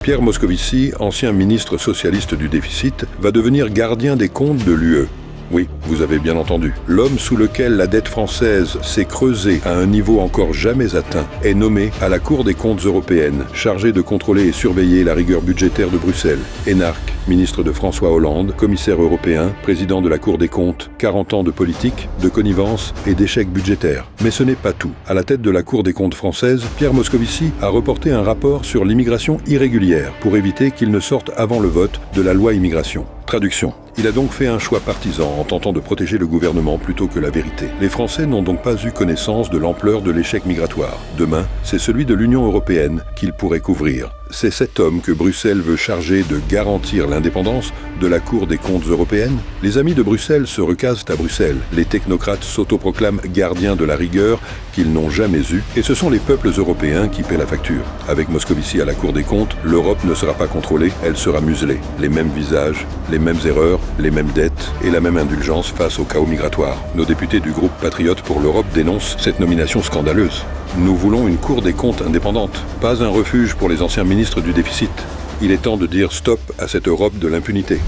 Pierre Moscovici, ancien ministre socialiste du déficit, va devenir gardien des comptes de l'UE. Oui, vous avez bien entendu. L'homme sous lequel la dette française s'est creusée à un niveau encore jamais atteint est nommé à la Cour des comptes européenne, chargé de contrôler et surveiller la rigueur budgétaire de Bruxelles. Énarque, ministre de François Hollande, commissaire européen, président de la Cour des comptes, 40 ans de politique, de connivence et d'échecs budgétaires. Mais ce n'est pas tout. À la tête de la Cour des comptes française, Pierre Moscovici a reporté un rapport sur l'immigration irrégulière pour éviter qu'il ne sorte avant le vote de la loi immigration. Traduction. Il a donc fait un choix partisan en tentant de protéger le gouvernement plutôt que la vérité. Les Français n'ont donc pas eu connaissance de l'ampleur de l'échec migratoire. Demain, c'est celui de l'Union européenne qu'il pourrait couvrir. C'est cet homme que Bruxelles veut charger de garantir l'indépendance de la Cour des comptes européenne. Les amis de Bruxelles se recasent à Bruxelles. Les technocrates s'autoproclament gardiens de la rigueur qu'ils n'ont jamais eue. Et ce sont les peuples européens qui paient la facture. Avec Moscovici à la Cour des comptes, l'Europe ne sera pas contrôlée, elle sera muselée. Les mêmes visages, les mêmes erreurs, les mêmes dettes et la même indulgence face au chaos migratoire. Nos députés du groupe Patriotes pour l'Europe dénoncent cette nomination scandaleuse. Nous voulons une Cour des comptes indépendante, pas un refuge pour les anciens ministres du déficit. Il est temps de dire stop à cette Europe de l'impunité.